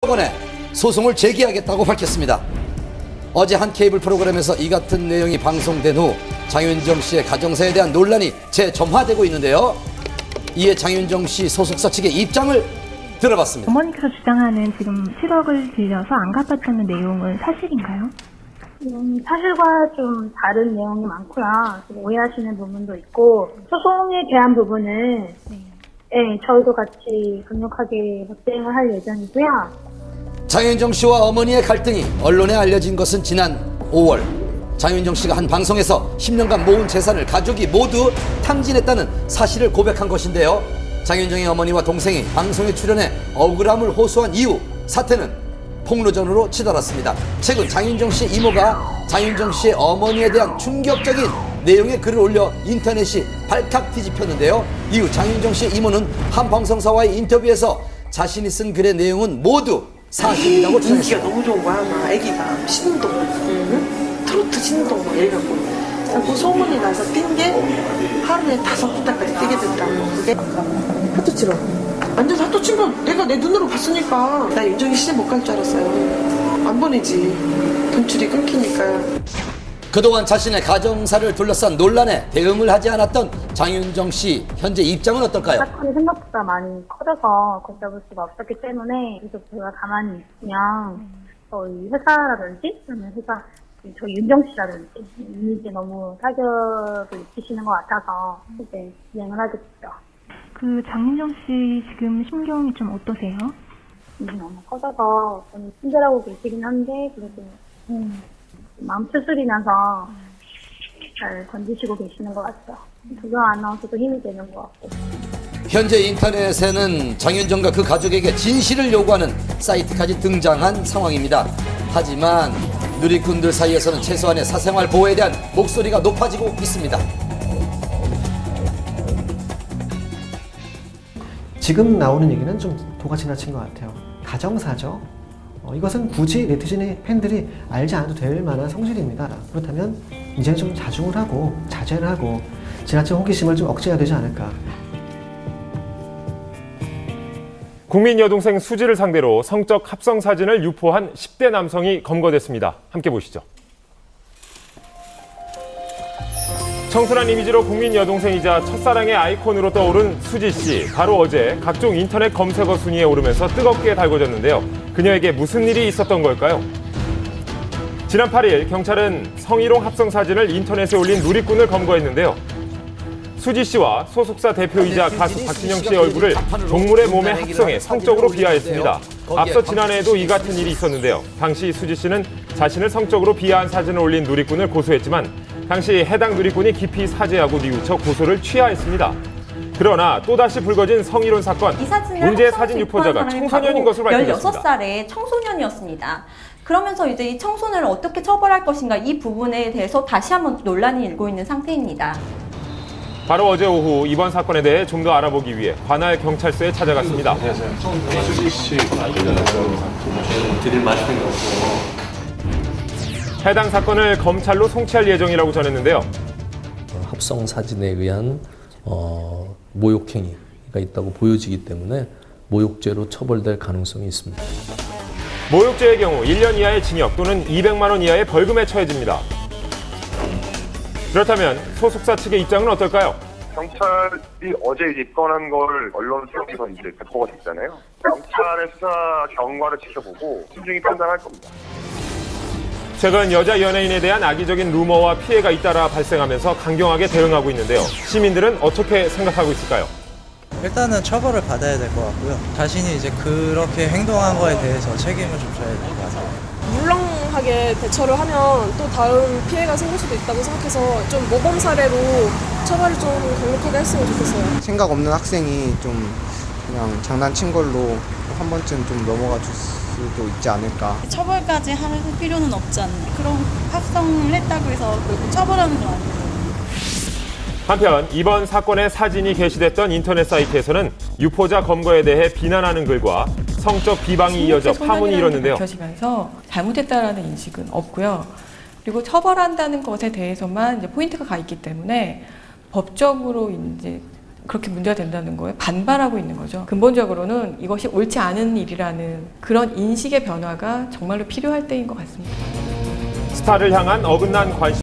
법원에 소송을 제기하겠다고 밝혔습니다. 어제 한 케이블 프로그램에서 이 같은 내용이 방송된 후 장윤정 씨의 가정사에 대한 논란이 재점화되고 있는데요. 이에 장윤정 씨 소속사 측의 입장을 들어봤습니다. 어머니께서 주장하는 지금 7억을 빌려서 안 갚았다는 내용은 사실인가요? 사실과 좀 다른 내용이 많고요. 좀 오해하시는 부분도 있고 소송에 대한 부분은 저희도 같이 강력하게 대응을 할 예정이고요. 장윤정 씨와 어머니의 갈등이 언론에 알려진 것은 지난 5월 장윤정 씨가 한 방송에서 10년간 모은 재산을 가족이 모두 탕진했다는 사실을 고백한 것인데요. 장윤정의 어머니와 동생이 방송에 출연해 억울함을 호소한 이후 사태는 폭로전으로 치달았습니다. 최근 장윤정 씨 이모가 장윤정 씨의 어머니에 대한 충격적인 내용의 글을 올려 인터넷이 발칵 뒤집혔는데요. 이후 장윤정 씨의 이모는 한 방송사와의 인터뷰에서 자신이 쓴 글의 내용은 모두 사실이라고 인기가 전했습니다. 너무 좋은 거야. 막 애기가 신동, 트로트 신동 막 이래갖고 그 소문이 나서 뛴 게 하루에 5부터까지 뛰게 됐다고. 그게 하도 치러. 완전 사또 친 거 내가 내 눈으로 봤으니까. 나 윤정이 시집 못 갈 줄 알았어요. 안 보내지. 돈줄이 끊기니까. 그동안 자신의 가정사를 둘러싼 논란에 대응을 하지 않았던 장윤정 씨 현재 입장은 어떨까요? 사건이 생각보다 많이 커져서 걷잡을 수가 없었기 때문에 계속 제가 가만히 있으면 저희 회사라든지 아니면 저희 윤정 씨라든지 이미지에 너무 타격을 입히시는 것 같아서 이제 진행을 하게 됐죠. 그 장윤정 씨 지금 심경이 좀 어떠세요? 일이 너무 커져서 좀 친절하고 계시긴 한데 그래도 마음 추스리면서 잘 건지시고 계시는 것 같아요. 조경 아나운서도 힘이 되는 것 같고. 현재 인터넷에는 장윤정과 그 가족에게 진실을 요구하는 사이트까지 등장한 상황입니다. 하지만 누리꾼들 사이에서는 최소한의 사생활 보호에 대한 목소리가 높아지고 있습니다. 지금 나오는 얘기는 좀 도가 지나친 것 같아요. 가정사죠. 이것은 굳이 네티즌의 팬들이 알지 않아도 될 만한 성질입니다. 그렇다면 이제 좀 자중을 하고 자제를 하고 지나친 호기심을 좀 억제해야 되지 않을까. 국민 여동생 수지를 상대로 성적 합성 사진을 유포한 10대 남성이 검거됐습니다. 함께 보시죠. 청순한 이미지로 국민 여동생이자 첫사랑의 아이콘으로 떠오른 수지 씨. 바로 어제 각종 인터넷 검색어 순위에 오르면서 뜨겁게 달궈졌는데요. 그녀에게 무슨 일이 있었던 걸까요? 지난 8일 경찰은 성희롱 합성 사진을 인터넷에 올린 누리꾼을 검거했는데요. 수지 씨와 소속사 대표이자 가수 박진영 씨의 얼굴을 동물의 몸에 합성해 성적으로 비하했습니다. 앞서 지난해에도 이 같은 일이 있었는데요. 당시 수지 씨는 자신을 성적으로 비하한 사진을 올린 누리꾼을 고소했지만 당시 해당 누리꾼이 깊이 사죄하고 뉘우쳐 고소를 취하했습니다. 그러나 또다시 불거진 성희롱 사건, 문제의 사진 유포자가 청소년인 것으로 밝혀졌습니다. 16살의 청소년이었습니다. 그러면서 이제 이 청소년을 어떻게 처벌할 것인가 이 부분에 대해서 다시 한번 논란이 일고 있는 상태입니다. 바로 어제 오후 이번 사건에 대해 좀 더 알아보기 위해 관할 경찰서에 찾아갔습니다. 수지 씨 드릴 말씀이 없고 해당 사건을 검찰로 송치할 예정이라고 전했는데요. 합성 사진에 의한 모욕행위가 있다고 보여지기 때문에 모욕죄로 처벌될 가능성이 있습니다. 모욕죄의 경우 1년 이하의 징역 또는 200만 원 이하의 벌금에 처해집니다. 그렇다면 소속사 측의 입장은 어떨까요? 경찰이 어제 입건한 걸 언론 통해서 이제 배포가 됐잖아요. 경찰의 수사 결과를 지켜보고 신중히 판단할 겁니다. 최근 여자 연예인에 대한 악의적인 루머와 피해가 잇따라 발생하면서 강경하게 대응하고 있는데요. 시민들은 어떻게 생각하고 있을까요? 일단은 처벌을 받아야 될 것 같고요. 자신이 이제 그렇게 행동한 거에 대해서 책임을 좀 져야 될 것 같아요. 물렁하게 대처를 하면 또 다음 피해가 생길 수도 있다고 생각해서 좀 모범 사례로 처벌을 좀 강력하게 했으면 좋겠어요. 생각 없는 학생이 좀 그냥 장난친 걸로 한 번쯤 좀 넘어가 줄 수도 있지 않을까. 처벌까지 할 필요는 없지 않나. 그럼 합성을 했다고 해서 처벌하는 건 아니에요. 한편 이번 사건의 사진이 게시됐던 인터넷 사이트에서는 유포자 검거에 대해 비난하는 글과 성적 비방이 이어져 파문이 일었는데요. 밝혀지면서 잘못했다라는 인식은 없고요. 그리고 처벌한다는 것에 대해서만 이제 포인트가 가 있기 때문에 법적으로 이제 그렇게 문제가 된다는 거에 반발하고 있는 거죠. 근본적으로는 이것이 옳지 않은 일이라는 그런 인식의 변화가 정말로 필요할 때인 것 같습니다. 스타를 향한 어긋난 관심.